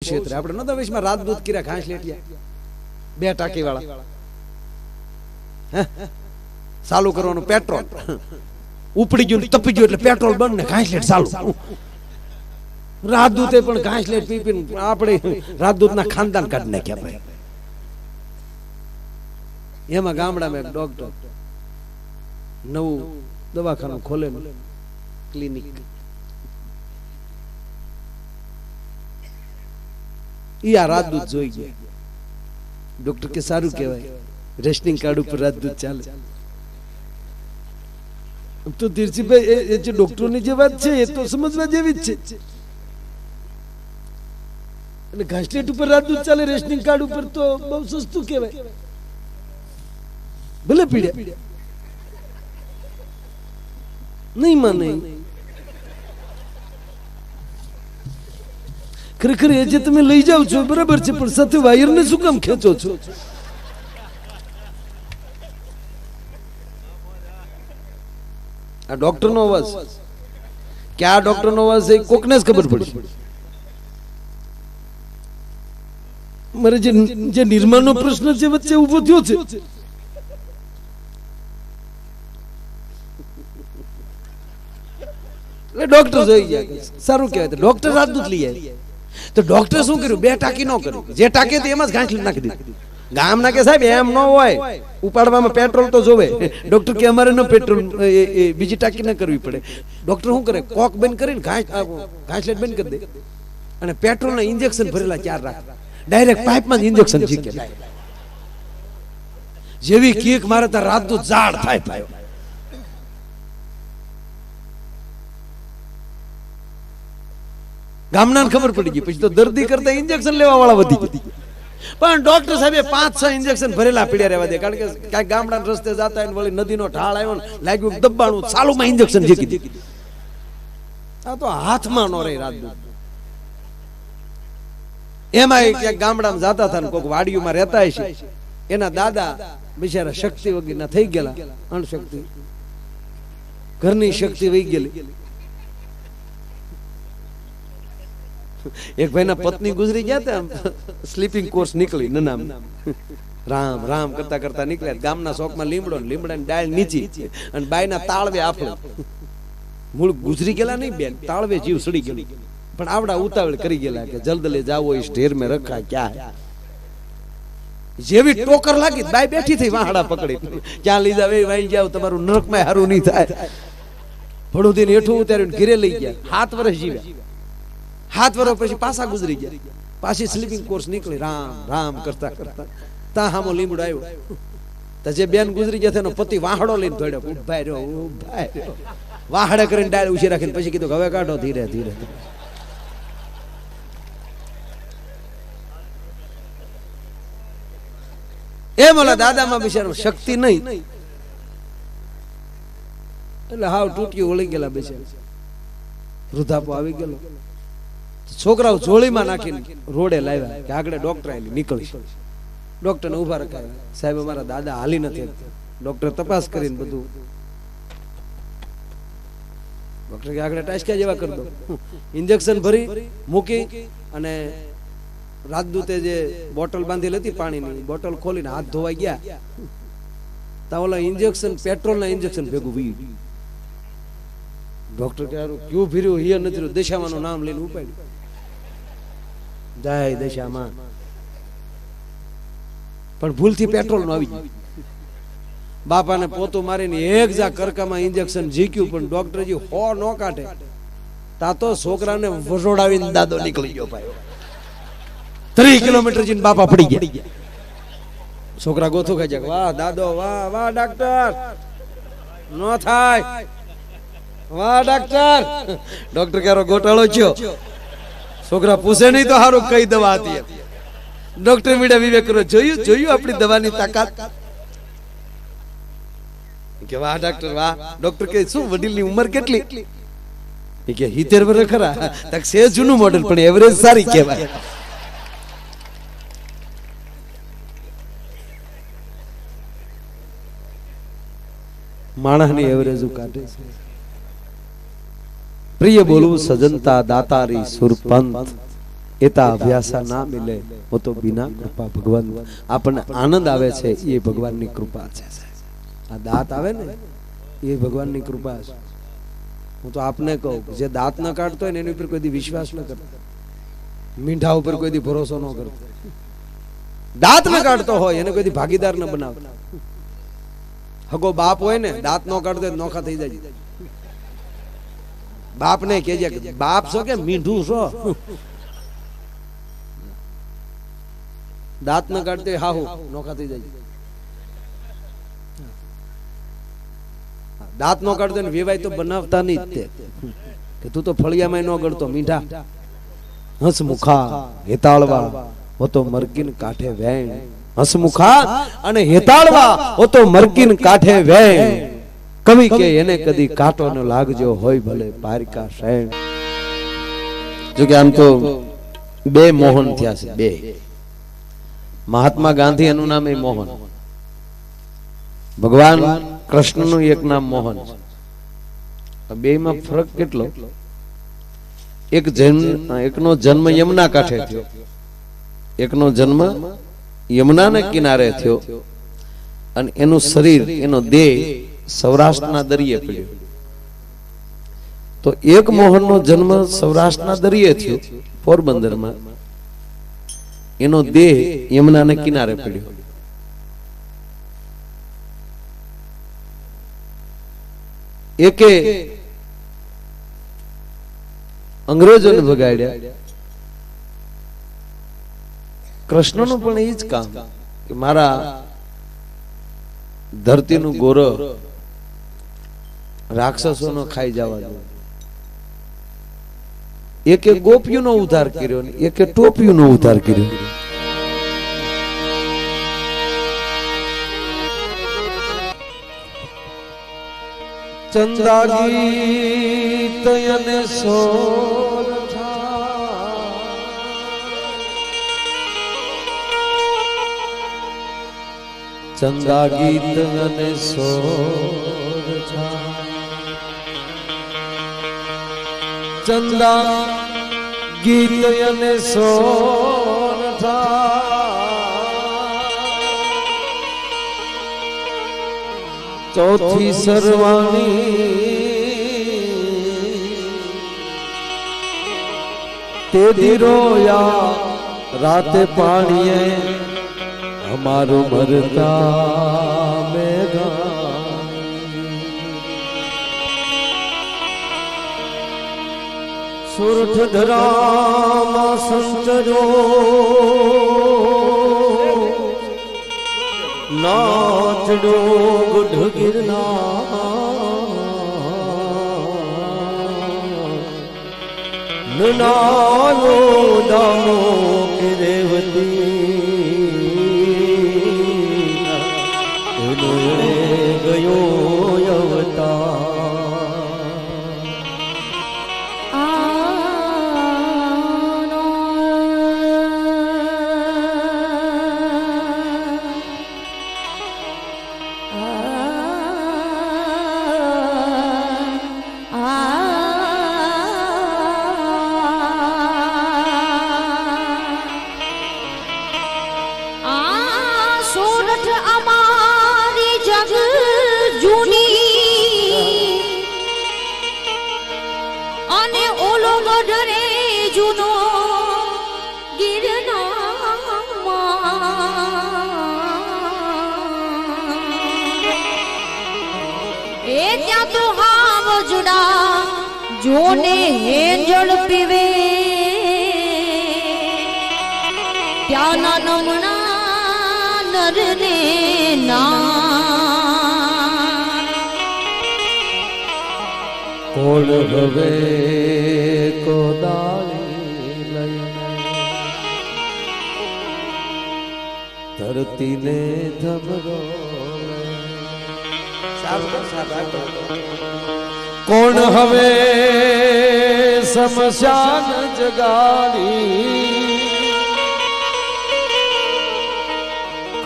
ક્ષેત્રે આપણે નતા વિશમાં રાજદૂત કર્યા ઘાસ લેટિયા 2 ટાંકી વાળા ચાલુ કરવાનું પેટ્રોલ ઉપડી ગયું તપી ગયું એટલે પેટ્રોલ બંધ ને ઘાસ લેટ ચાલુ રાજદૂતે પણ ઘાસ લેટ પી પીને આપણે રાજદૂતના ખાનદાન કાઢી નાખ્યા ભાઈ એમાં ગામડામાં એક ડોક્ટર નવું દવાખાનું ખોલે ક્લિનિક ઈ આ રાજદૂત જોઈ ગયા ડોક્ટર કે સારું કહેવાય રેશનિંગ કાર્ડ ઉપર રાજદૂત ચાલે તો તીરસીભાઈ એ જે ડોક્ટરની જે વાત છે એ તો સમજવા જેવી જ છે અને ઘાસલેટ ઉપર રાજદૂત ચાલે રેશનિંગ કાર્ડ ઉપર તો બહુ સસ્તું કહેવાય ભલે પીડ્યા નહીં માને ખરેખર એ જે તમે લઈ જાવ છો બરાબર છે પણ સાથે વાયર ને શું કામ ખેંચો છો આ ડોક્ટર નો અવાજ કે આ ડોક્ટર નો અવાજ એ કોકને જ ખબર પડી મારે જે નિર્માણનો પ્રશ્ન છે વચ્ચે ઉભો થયો છે ડોક્ટર જોઈ ગયા સારું કહેવાય ડોક્ટર રાજદૂત લઈ આવ્યા તો ડોક્ટર શું કર્યું 2 ટાંકી ન કર્યું જે ટાંકી હતી એમ જ ઘાસ નાખી દીધી ગામના કે સાહેબ એમ ન હોય ઉપાડવામાં પેટ્રોલ તો જોવે ડોક્ટર કે અમારે ન પેટ્રોલ બીજી ટાંકી ન કરવી પડે ડોક્ટર શું કરે કોક બંધ કરીને ઘાસલેટ બંધ કરી દે અને પેટ્રોલના ઇન્જેક્શન ભરેલા 4 રાખ ડાયરેક્ટ પાઇપમાં જ ઇન્જેક્શન જીકે જેવી કીક મારે ત્યાં રાજદૂત ઝાડ થાય થાય ગામનાને ખબર પડી ગઈ પછી તો દર્દી કરતા ઇન્જેક્શન લેવા વાળા વધી ગયા પણ ડોક્ટર સાહેબે 5-6 ઇન્જેક્શન ભરેલા પીડ્યા રહેવા દે કારણ કે કાંઈક ગામડાના રસ્તે જતા હોય વળી નદીનો ઢાળ આવ્યો ને લાગ્યું દબાણું ચાલુમાં ઇન્જેક્શન જીકી દીધું આ તો હાથમાં નો રહી રાજદૂત એમાં ક્યાંક ગામડામાં જતા હતા ને કોઈક વાડીઓમાં રહેતા હશે એના દાદા બિચારા શક્તિ વગરના થઈ ગયેલા અણશક્તિ ઘરની શક્તિ વહી ગયેલી એક ભાઈના પત્ની ગુજરી ગયા હતા સ્લીપિંગ કોર્સ નીકળી નનામ રામ રામ કરતા કરતા નીકળ્યા ગામના ચોકમાં લીમડો લીમડાની ડાળ નીચી અને બાયના તાળવે આફળો મૂળ ગુજરી ગયેલા નહીં બેન તાળવે જીવ સડી ગયો પણ આવડા ઉતાવળ કરી ગયેલા કે જલ્દી જાવો ઇસ ઢેર મેં રખા ક્યાં હે જેવી ટોકર લાગી બાય બેઠી થઈ વાહડા પકડી ક્યાં લઈ જાવ એ વાઈ જાવ તમારું નરકમાં હારું નહીં થાય ભડુદીને હેઠું ઉતાર્યું ઘરે લઈ ગયા 7 વર્ષ જીવ્યા 7 વર્ષ પછી પાછા ગુજરી ગયા પાછી સ્લીપિંગ કોર્સ નીકળી રામ રામ કરતા કરતા તા હામો લીમડો આવ્યો તો જે બેન ગુજરી ગયા એનો પતિ વાહડો લઈને દોડ્યો ઉભા રહ્યો વાહડા કરીને ડાળ ઉછી રાખીને પછી કીધું હવે કાઢો ધીરે ધીરે એમ ઓલા દાદામાં બિચારો શક્તિ નહીં એટલે હાવ તૂટ્યું વળી ગયેલા બિચારા વૃદ્ધાપો આવી ગયેલો છોકરાઓ જોળીમાં નાખીને રોડે લાવ્યા કે આગળ ડોક્ટર આલી નીકળી ડોક્ટરને ઉભા રખાયા સાહેબ અમારા દાદા હાલી નથી ડોક્ટર તપાસ કરીને બધું ડોક્ટર કે આગળ ટાસક્યા જેવા કરી દો ઇન્જેક્શન ભરી મૂકી અને રાજદૂતે જે બોટલ બાંધેલી હતી પાણીની બોટલ ખોલીને હાથ ધોવાઈ ગયા તા ઓલા ઇન્જેક્શન પેટ્રોલના ઇન્જેક્શન ભેગું વી ડોક્ટર કે ક્યું ભીર્યું હિયર નથી દશામાનું નામ લઈને ઉપાડ્યું જય દશામાં પણ ભૂલથી પેટ્રોલ નું આવી ગયું બાપાને પોતું મારીને એક જા કરકામાં ઇન્જેક્શન ઝીક્યું પણ ડોક્ટરજી હો ન કાઢે તા તો છોકરાને વસોડાવીને દાદો નીકળી ગયો ભાઈ 3 કિલોમીટર જઈને બાપા પડી ગયા છોકરા ગોથું ખાઈ જાય વાહ દાદો વાહ વાહ ડાક્ટર નો થાય વાહ ડાક્ટર ડોક્ટર ક્યારો ગોટાળો થયો છોકરા પૂછે નહીં તો હારું કઈ દવા હતી ડોક્ટર મીડિયા વિવેક કરો જોયું જોયું આપણી દવાની તાકાત કે વાહ ડાક્ટર વાહ ડોક્ટર કે શું વડીલની ઉંમર કેટલી કે 70 વર્ષ ખરા તક છે જૂનું મોડેલ પણ એવરેજ સારી કહેવાય માણસની એવરેજ કાઢે છે પ્રિય બોલવું સજનતા દાતારી સુરપંત एता अभ्यासा ना मिले वो तो बिना कृपा भगवान आपने आनंद आवे छे ये भगवान नी कृपा छे आ दांत आवे ने ये भगवान नी कृपा छे हूँ तो आपने कहूं जे दांत न काढतो होय ने एनी पर कोई दी विश्वास न करतो मीठा ऊपर कोई दी भरोसा न करतो दांत न काढतो होय एने कोई दी भागीदार न बनावतो हगो बाप होय ने दांत न काढतो नोखा थई जाय बाप ने कहेजे बाप छो के मीठू छो दांत न काढते हाहू नोखा थई जाय दांत नो काढतो ने वेवाय तो बनावता नहीं ते कि तू तो फळिया में नो गळतो मीठा हसमुखा हेताळवा वो तो मरकीन काठे वेण हसमुखा अने हेताळवा वो तो मरकीन काठे वेण कवि के एने कदी काटो न लागजो होय भले पारिका शैण जो कि आम तो बे मोहन थया छे बे महात्मा गांधी एनु नाम ए मोहन भगवान कृष्ण नु एक नाम मोहन बे में फरक केटलो एक नो जन्म यमुना काठे थयो एक नो जन्म यमुना ने किनारे थयो अने एनु शरीर एनो देह सौराष्ट्र ना दरिये पड्यो तो एक मोहन नो जन्म सौराष्ट्र ना दरिये थयो पोरबंदर में एनो देह यमुना ने किनारे पड्यो एके अंग्रेजों ने भगाड्या कृष्ण नु पण एज काम कि मारा धरती नु गोरो राक्षसों नो खाई जावा दो एके गोपियों नो उद्धार कर्यो ने एके टोपियों नो उद्धार कर्यो चंदा गीत यने सोरठा चंदा गीत यने सोरठा चंदा गीत यने सोरठा चौथी सरवाणी तेदी रोया राते पाणिये हमारो मरता मेघा सुरठ धरामा संचरो नाचडो गुढ़ गिरना नानो दामो के रेवती गयो यवता जोने हेंजल पीवे प्याना नमना नरने ना कोल हवे को दाली लयने धरती ने धमरो कौन हवे समशान जगानी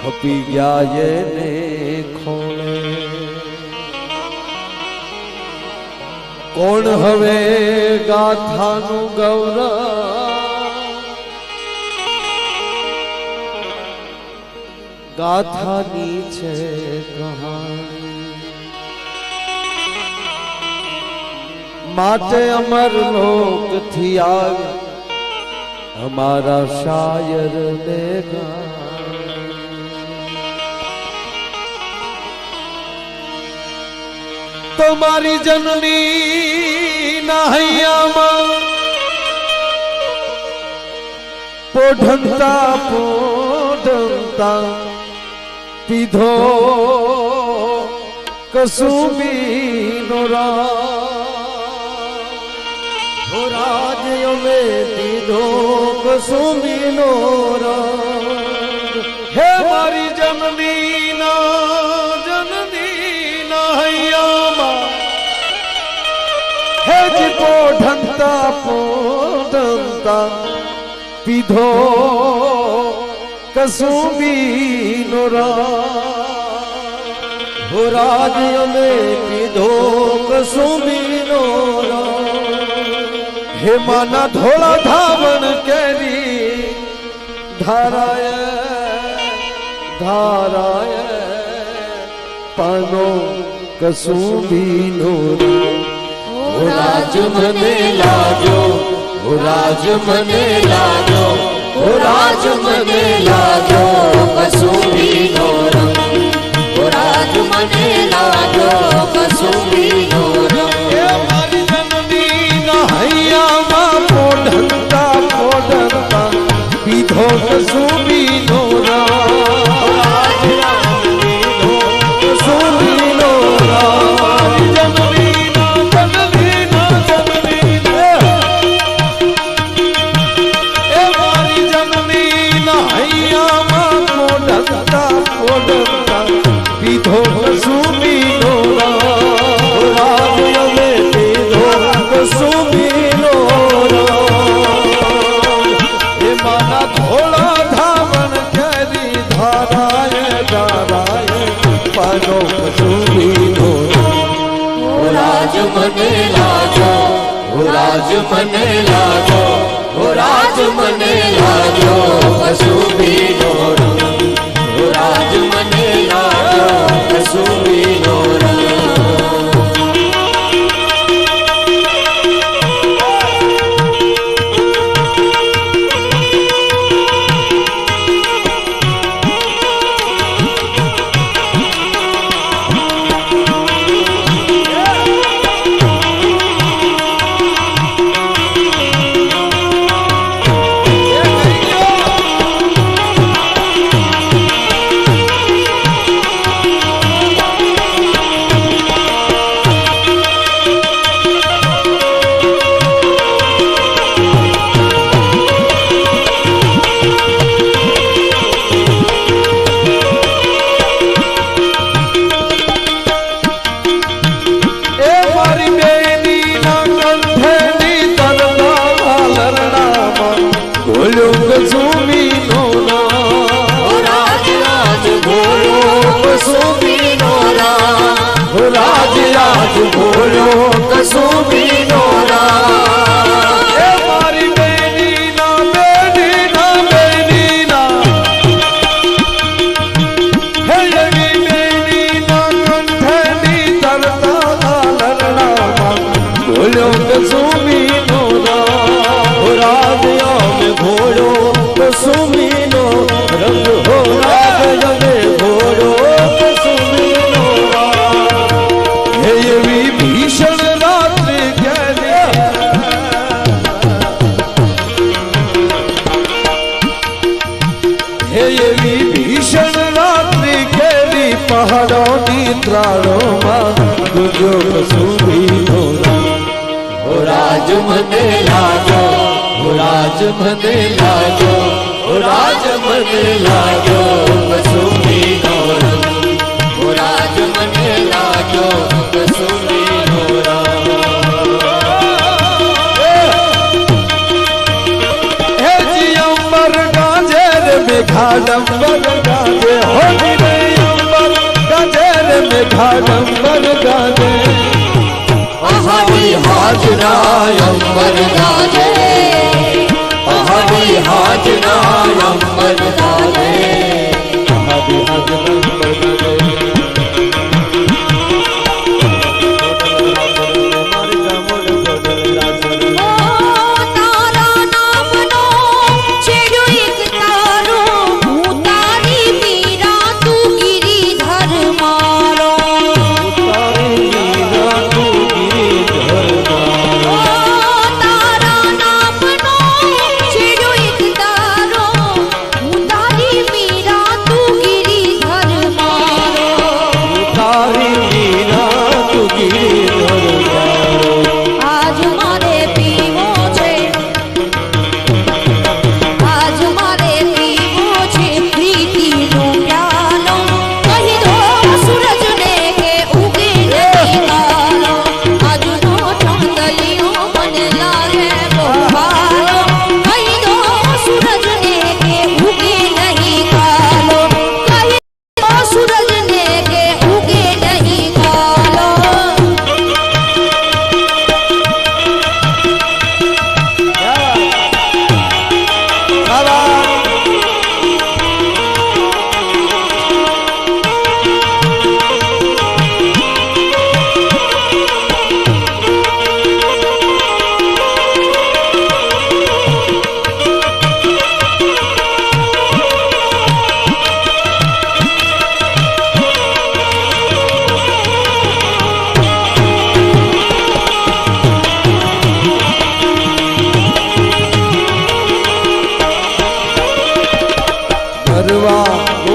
खपी गया ये ने खोले कौन हवे गाथा नु गौरव ગાથાની છે કહાણી માટે અમર લોક થી આવ્યા અમારા શાયર ને તમારી જનની ના હૈયામાં પોઢંતા પોઢંતા પીધો કસુંબીનો રાજ અમે પીધો કસુંબીનો હે મારી જનની ના હૈયામાં હે જી પોઢંતા પીધો કસુંબીનો રાજ અમે પીધો કસુંબીનો હે માના ધોળા ધાવણ કેરી ધારાય પાનો કસુંબીનો રાજ મને લાજો રાજ મને લાજો રાજ મને લાજો કસુંબીનો રંગ રાજ મને લાજો કસુંબીનો રંગ એ મારી જનની ના હૈયામાં પોઢંતા પોઢંતા પીધો કસુંબીનો રાજ પીધો કસુંબીનો રાજ જનની એ મારી જનની ના હૈયામાં પોઢંતા પોઢંતા પીધો કસુંબીનો રાજ અમે પીધો કસુંબીનો એ માના ધોળા ધાવણ કેરી ધારાય પાનો કસુંબીનો રાજ મને લાજો રાજ મને લાજો રાજ મને લાજો કસુંબીનો રંગ રાજ મને લાજો કસુંબીનો રંગ રાજ મને લાજો રાજ મને લાજો રાજ મને લાજો કસુંબીનો રંગ રાજ મને લાજો કસુંબીનો રંગ હે જી અંબર ગાજે રે મેઘાડંબર ગાજે હો રે અંબર ગાજે રે મેઘાડંબર ગાજે અહાડી હાજરા અંબર ગાજે અહાડી હાજરા અંબર ગાજે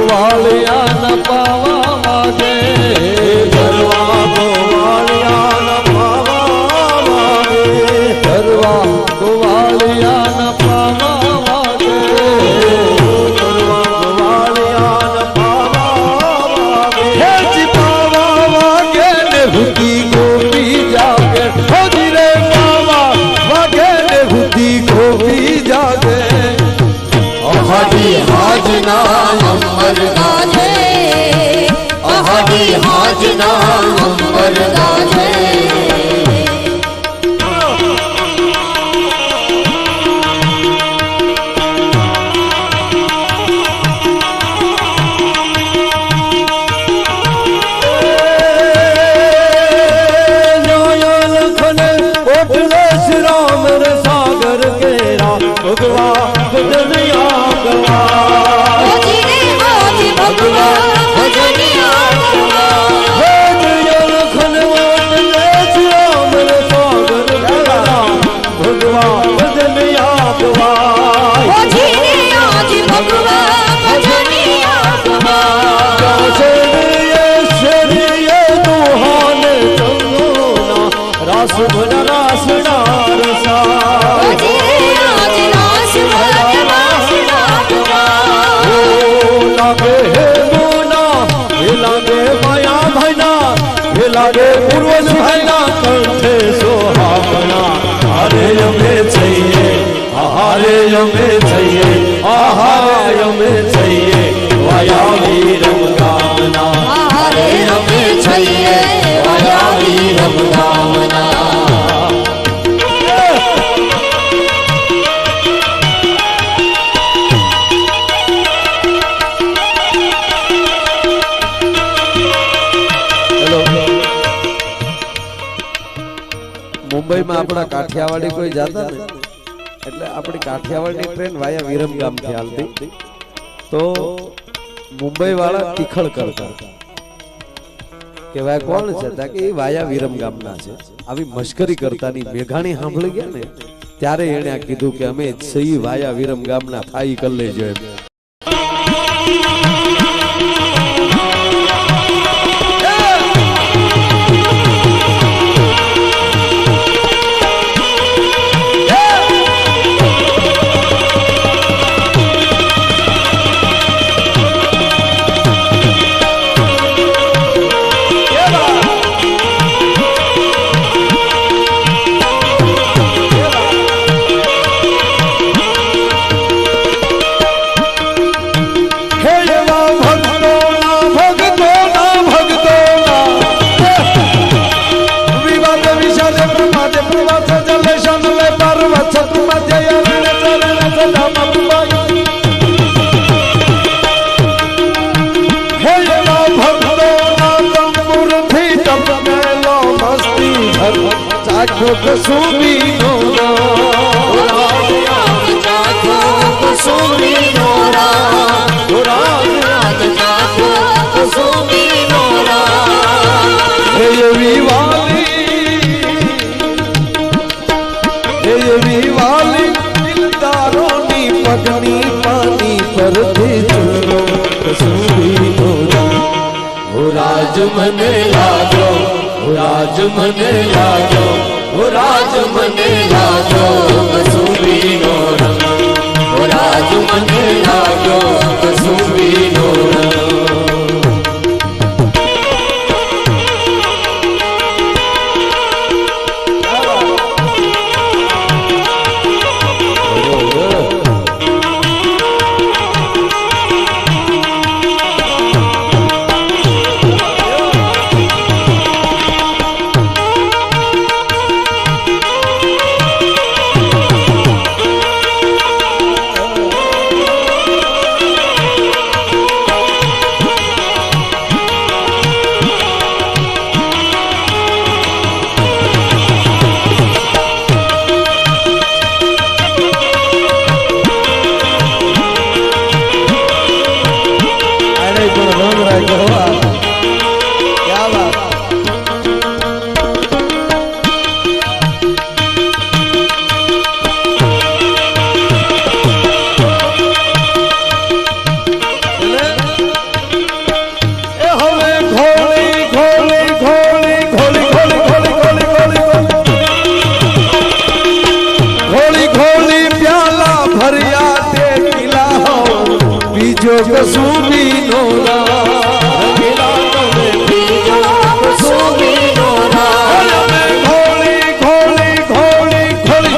ગોવાળિયા ન પાવા માગે ગરવા ગોવાળિયા ન પાવા માગે ગરવા ગોવાળિયા ન પાવા માગે ગરવા ગોવાળિયા ન પાવા માગે હે જી પાવા માગે ને હુતી ગોપી જાગે હો ધીરે પાવા વાગે ને હુતી ગોપી જાગે અહાડી હાજના અંબર ગાજે અહાડી હાજના અંબર ગાજે ભગવા ભજનિયા ગવા ભગવા ભજનિયા ગવા હે જય લખન વાટ રામ સાગર ગવા ભગવા ભજનિયા ગવા ભગવા ભજનિયા ગવા શરીય દુહાને ચંગોના રાસ ભલા રાસના રસા લાગે હે મોના હે લાગે માયા ભાઈના હે લાગે પૂર્વજ ભાઈના કંઠે સોહામણા હારે અમે જઈએ હારે અમે જઈએ હારે અમે જઈએ વાયા વીરમ ગામના હારે અમે જઈએ વાયા વીરમ ગામના મુંબઈમાં આપણા કાઠિયાવાડી કોઈ જાતા ને એટલે આપણી કાઠિયાવાડની ટ્રેન વાયા વિરમગામ થી હાલતી તો મુંબઈ વાળા તીખળ કરતા કે ભાઈ કોણ છે તા કે એ વાયા વિરમગામ ના છે આવી મશ્કરી કરતાની મેઘાણી સાંભળી ગયા ને ત્યારે એને આ કીધું કે અમે સહી વાયા વિરમગામ ના થાઈ કરી લેજો એમ કસુમી નો કસુમી નો કસુમી નો એવી વાલી દિલદારોની પગની પાની પરથી ચૂરો કસુમી નો રાજ મને લાજો રાજ મને લાજો રાજ મને લાજો કસુંબી નો રંગ રાજ મને લાજો કસુંબી નો રંગ बीजो कसूबी नोरा रंगीला तो में बीजो कसूबी नोरा घोड़ी घोड़ी घोड़ी घोड़ी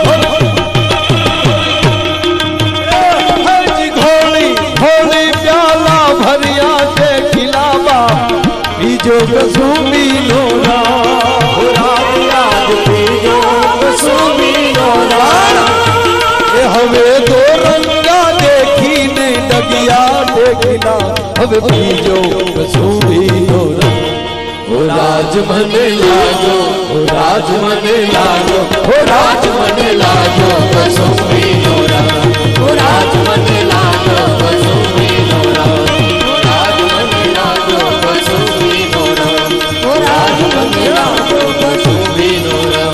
घोड़ी घोड़ी प्याला भरिया के खिलावा बीजो कसूबी नोरा बीजो कसूबी नोरा हवे दो रंगा देखी ने डगिया देखना हवे बीजो कसूबी नोरा ओ राज मने लागो ओ राज मने लागो ओ राज मने लागो कसूबी नोरा ओ राज मने लागो कसूबी नोरा ओ राज मने लागो कसूबी नोरा ओ राज मने लागो कसूबी नोरा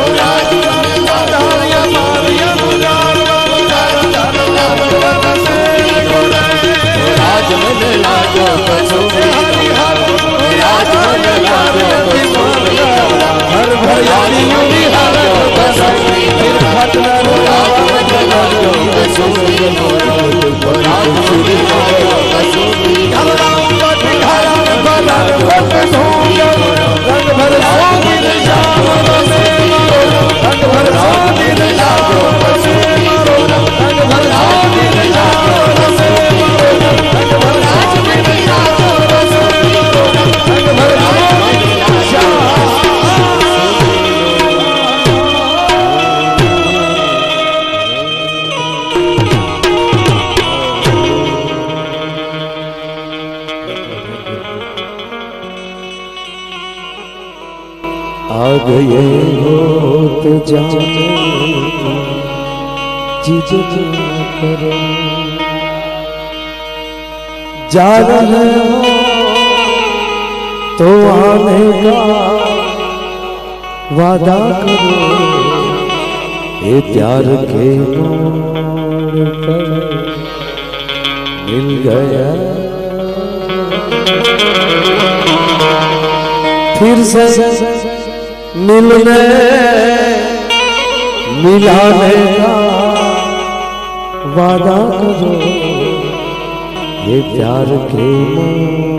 ओ राज मने लागो मारिया नोरा राज मने लागो कसूबी राज मने लागो कसूबी हर भयाली हर कसूबी राज मने लागो कसूबी राज मने लागो कसूबी राम पठारा बला भक्त होगा रंग भर सोगी श्याम रंग भर सोगी लागो कसूबी रंग भर सोगी लागो कसूबी रंग भर सोगी लागो कसूबी रंग भर सोगी श्याम आ गए हो तो जाने जिद करो जा रहे हो तो आने का वादा करो ये प्यार के मोड़ पर मिल गया फिर से मिलने मिलाने का वादा करो ये प्यार के मोड़